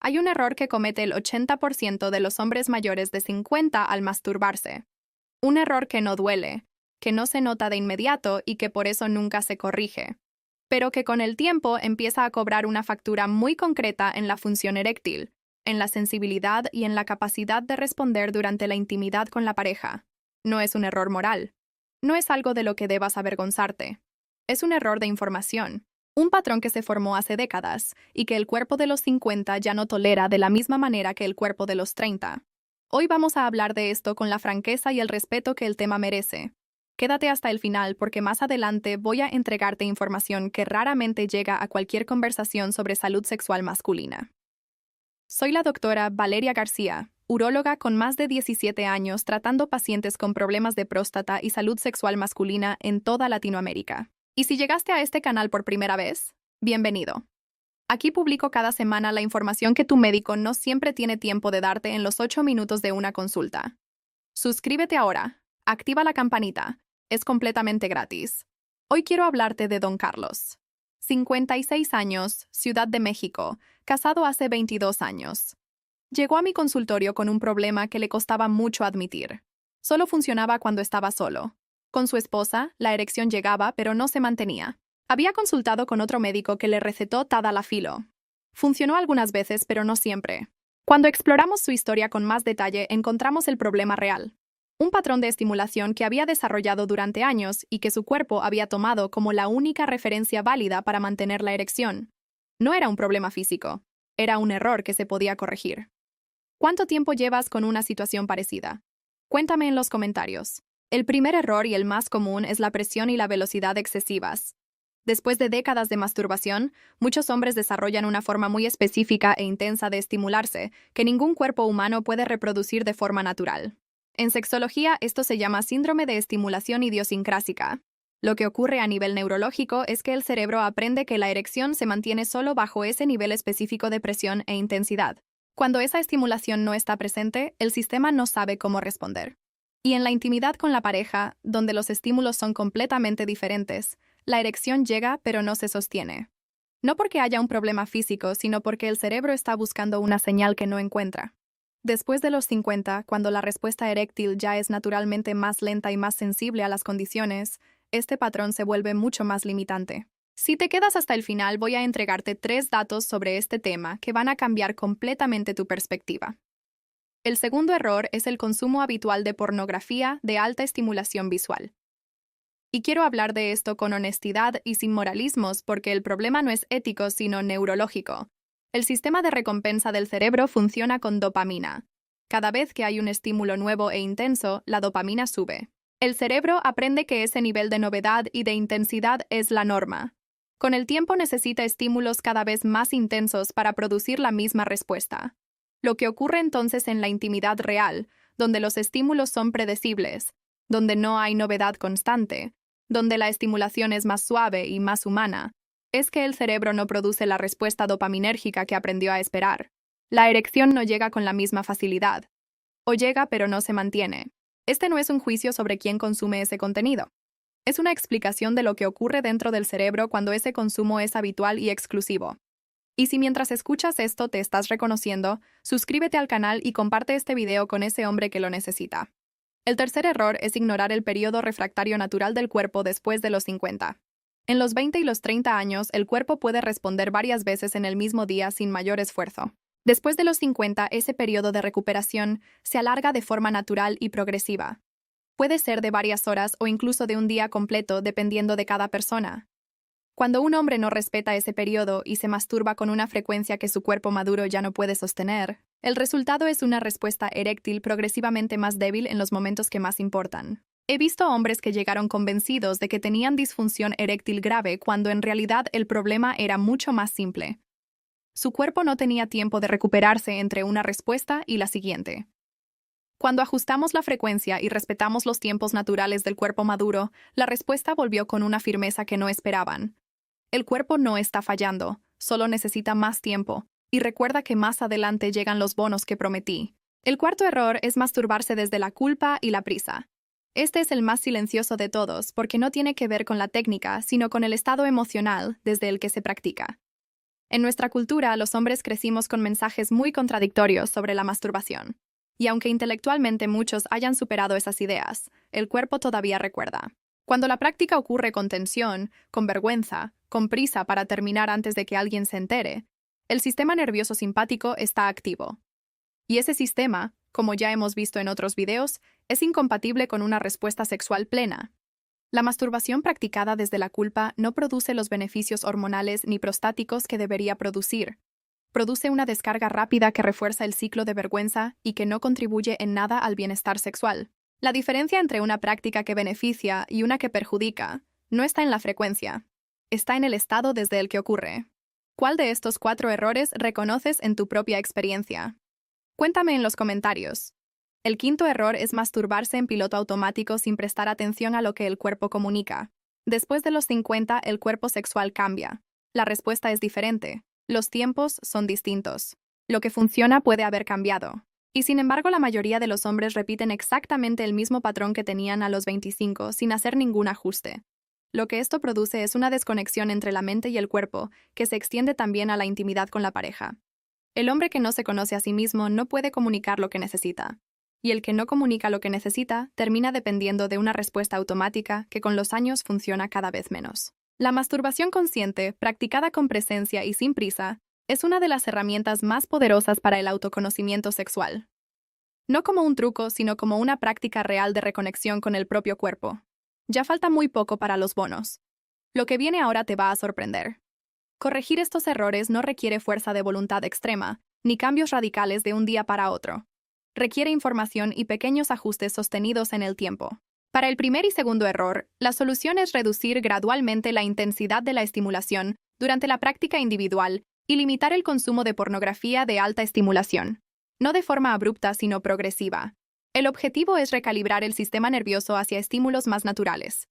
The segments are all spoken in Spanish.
Hay un error que comete el 80% de los hombres mayores de 50 al masturbarse. Un error que no duele, que no se nota de inmediato y que por eso nunca se corrige, pero que con el tiempo empieza a cobrar una factura muy concreta en la función eréctil, en la sensibilidad y en la capacidad de responder durante la intimidad con la pareja. No es un error moral. No es algo de lo que debas avergonzarte. Es un error de información. Un patrón que se formó hace décadas y que el cuerpo de los 50 ya no tolera de la misma manera que el cuerpo de los 30. Hoy vamos a hablar de esto con la franqueza y el respeto que el tema merece. Quédate hasta el final porque más adelante voy a entregarte información que raramente llega a cualquier conversación sobre salud sexual masculina. Soy la doctora Valeria García, uróloga con más de 17 años tratando pacientes con problemas de próstata y salud sexual masculina en toda Latinoamérica. Y si llegaste a este canal por primera vez, bienvenido. Aquí publico cada semana la información que tu médico no siempre tiene tiempo de darte en los 8 minutos de una consulta. Suscríbete ahora, activa la campanita, es completamente gratis. Hoy quiero hablarte de Don Carlos. 56 años, Ciudad de México, casado hace 22 años. Llegó a mi consultorio con un problema que le costaba mucho admitir. Solo funcionaba cuando estaba solo. Con su esposa, la erección llegaba pero no se mantenía. Había consultado con otro médico que le recetó Tadalafilo. Funcionó algunas veces pero no siempre. Cuando exploramos su historia con más detalle encontramos el problema real. Un patrón de estimulación que había desarrollado durante años y que su cuerpo había tomado como la única referencia válida para mantener la erección. No era un problema físico, era un error que se podía corregir. ¿Cuánto tiempo llevas con una situación parecida? Cuéntame en los comentarios. El primer error y el más común es la presión y la velocidad excesivas. Después de décadas de masturbación, muchos hombres desarrollan una forma muy específica e intensa de estimularse que ningún cuerpo humano puede reproducir de forma natural. En sexología, esto se llama síndrome de estimulación idiosincrásica. Lo que ocurre a nivel neurológico es que el cerebro aprende que la erección se mantiene solo bajo ese nivel específico de presión e intensidad. Cuando esa estimulación no está presente, el sistema no sabe cómo responder. Y en la intimidad con la pareja, donde los estímulos son completamente diferentes, la erección llega pero no se sostiene. No porque haya un problema físico, sino porque el cerebro está buscando una señal que no encuentra. Después de los 50, cuando la respuesta eréctil ya es naturalmente más lenta y más sensible a las condiciones, este patrón se vuelve mucho más limitante. Si te quedas hasta el final, voy a entregarte 3 datos sobre este tema que van a cambiar completamente tu perspectiva. El segundo error es el consumo habitual de pornografía de alta estimulación visual. Y quiero hablar de esto con honestidad y sin moralismos porque el problema no es ético sino neurológico. El sistema de recompensa del cerebro funciona con dopamina. Cada vez que hay un estímulo nuevo e intenso, la dopamina sube. El cerebro aprende que ese nivel de novedad y de intensidad es la norma. Con el tiempo necesita estímulos cada vez más intensos para producir la misma respuesta. Lo que ocurre entonces en la intimidad real, donde los estímulos son predecibles, donde no hay novedad constante, donde la estimulación es más suave y más humana, es que el cerebro no produce la respuesta dopaminérgica que aprendió a esperar. La erección no llega con la misma facilidad. O llega pero no se mantiene. Este no es un juicio sobre quién consume ese contenido. Es una explicación de lo que ocurre dentro del cerebro cuando ese consumo es habitual y exclusivo. Y si mientras escuchas esto te estás reconociendo, suscríbete al canal y comparte este video con ese hombre que lo necesita. El tercer error es ignorar el periodo refractario natural del cuerpo después de los 50. En los 20 y los 30 años, el cuerpo puede responder varias veces en el mismo día sin mayor esfuerzo. Después de los 50, ese periodo de recuperación se alarga de forma natural y progresiva. Puede ser de varias horas o incluso de un día completo dependiendo de cada persona. Cuando un hombre no respeta ese periodo y se masturba con una frecuencia que su cuerpo maduro ya no puede sostener, el resultado es una respuesta eréctil progresivamente más débil en los momentos que más importan. He visto hombres que llegaron convencidos de que tenían disfunción eréctil grave cuando en realidad el problema era mucho más simple. Su cuerpo no tenía tiempo de recuperarse entre una respuesta y la siguiente. Cuando ajustamos la frecuencia y respetamos los tiempos naturales del cuerpo maduro, la respuesta volvió con una firmeza que no esperaban. El cuerpo no está fallando, solo necesita más tiempo, y recuerda que más adelante llegan los bonos que prometí. El cuarto error es masturbarse desde la culpa y la prisa. Este es el más silencioso de todos porque no tiene que ver con la técnica, sino con el estado emocional desde el que se practica. En nuestra cultura, los hombres crecimos con mensajes muy contradictorios sobre la masturbación. Y aunque intelectualmente muchos hayan superado esas ideas, el cuerpo todavía recuerda. Cuando la práctica ocurre con tensión, con vergüenza, con prisa para terminar antes de que alguien se entere, el sistema nervioso simpático está activo. Y ese sistema, como ya hemos visto en otros videos, es incompatible con una respuesta sexual plena. La masturbación practicada desde la culpa no produce los beneficios hormonales ni prostáticos que debería producir. Produce una descarga rápida que refuerza el ciclo de vergüenza y que no contribuye en nada al bienestar sexual. La diferencia entre una práctica que beneficia y una que perjudica no está en la frecuencia, está en el estado desde el que ocurre. ¿Cuál de estos 4 errores reconoces en tu propia experiencia? Cuéntame en los comentarios. El quinto error es masturbarse en piloto automático sin prestar atención a lo que el cuerpo comunica. Después de los 50, el cuerpo sexual cambia. La respuesta es diferente. Los tiempos son distintos. Lo que funciona puede haber cambiado. Y sin embargo, la mayoría de los hombres repiten exactamente el mismo patrón que tenían a los 25 sin hacer ningún ajuste. Lo que esto produce es una desconexión entre la mente y el cuerpo, que se extiende también a la intimidad con la pareja. El hombre que no se conoce a sí mismo no puede comunicar lo que necesita. Y el que no comunica lo que necesita termina dependiendo de una respuesta automática que con los años funciona cada vez menos. La masturbación consciente, practicada con presencia y sin prisa, es una de las herramientas más poderosas para el autoconocimiento sexual. No como un truco, sino como una práctica real de reconexión con el propio cuerpo. Ya falta muy poco para los bonos. Lo que viene ahora te va a sorprender. Corregir estos errores no requiere fuerza de voluntad extrema, ni cambios radicales de un día para otro. Requiere información y pequeños ajustes sostenidos en el tiempo. Para el primer y segundo error, la solución es reducir gradualmente la intensidad de la estimulación durante la práctica individual y limitar el consumo de pornografía de alta estimulación. No de forma abrupta, sino progresiva. El objetivo es recalibrar el sistema nervioso hacia estímulos más naturales.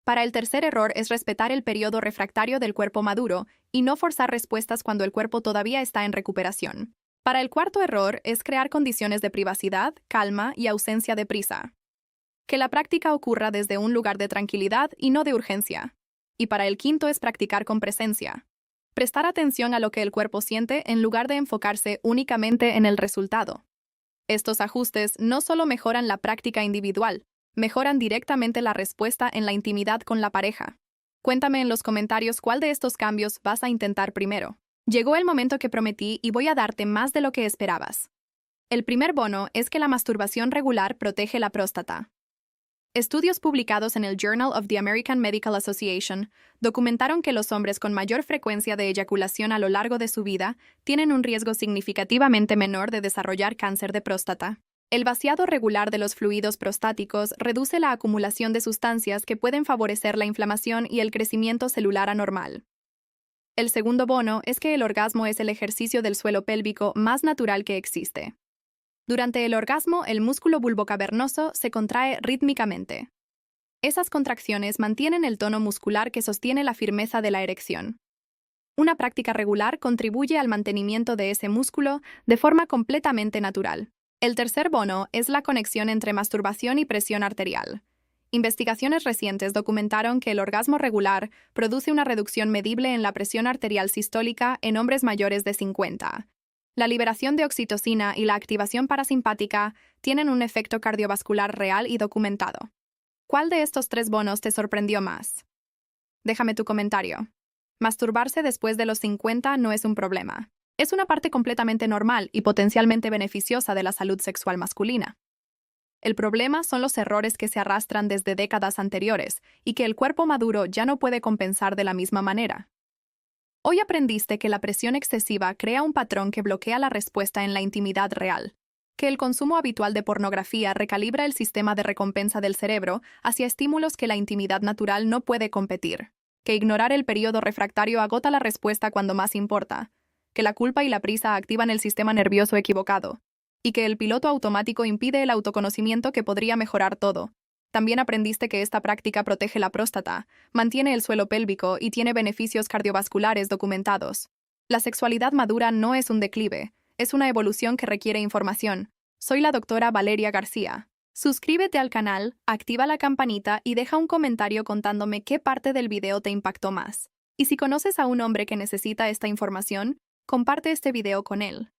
Para el tercer error es respetar el periodo refractario del cuerpo maduro y no forzar respuestas cuando el cuerpo todavía está en recuperación. Para el cuarto error es crear condiciones de privacidad, calma y ausencia de prisa. Que la práctica ocurra desde un lugar de tranquilidad y no de urgencia. Y para el quinto es practicar con presencia. Prestar atención a lo que el cuerpo siente en lugar de enfocarse únicamente en el resultado. Estos ajustes no solo mejoran la práctica individual, mejoran directamente la respuesta en la intimidad con la pareja. Cuéntame en los comentarios cuál de estos cambios vas a intentar primero. Llegó el momento que prometí y voy a darte más de lo que esperabas. El primer bono es que la masturbación regular protege la próstata. Estudios publicados en el Journal of the American Medical Association documentaron que los hombres con mayor frecuencia de eyaculación a lo largo de su vida tienen un riesgo significativamente menor de desarrollar cáncer de próstata. El vaciado regular de los fluidos prostáticos reduce la acumulación de sustancias que pueden favorecer la inflamación y el crecimiento celular anormal. El segundo bono es que el orgasmo es el ejercicio del suelo pélvico más natural que existe. Durante el orgasmo, el músculo bulbocavernoso se contrae rítmicamente. Esas contracciones mantienen el tono muscular que sostiene la firmeza de la erección. Una práctica regular contribuye al mantenimiento de ese músculo de forma completamente natural. El tercer bono es la conexión entre masturbación y presión arterial. Investigaciones recientes documentaron que el orgasmo regular produce una reducción medible en la presión arterial sistólica en hombres mayores de 50. La liberación de oxitocina y la activación parasimpática tienen un efecto cardiovascular real y documentado. ¿Cuál de estos 3 bonos te sorprendió más? Déjame tu comentario. Masturbarse después de los 50 no es un problema. Es una parte completamente normal y potencialmente beneficiosa de la salud sexual masculina. El problema son los errores que se arrastran desde décadas anteriores y que el cuerpo maduro ya no puede compensar de la misma manera. Hoy aprendiste que la presión excesiva crea un patrón que bloquea la respuesta en la intimidad real, que el consumo habitual de pornografía recalibra el sistema de recompensa del cerebro hacia estímulos que la intimidad natural no puede competir, que ignorar el periodo refractario agota la respuesta cuando más importa, que la culpa y la prisa activan el sistema nervioso equivocado, y que el piloto automático impide el autoconocimiento que podría mejorar todo. También aprendiste que esta práctica protege la próstata, mantiene el suelo pélvico y tiene beneficios cardiovasculares documentados. La sexualidad madura no es un declive, es una evolución que requiere información. Soy la doctora Valeria García. Suscríbete al canal, activa la campanita y deja un comentario contándome qué parte del video te impactó más. Y si conoces a un hombre que necesita esta información, comparte este video con él.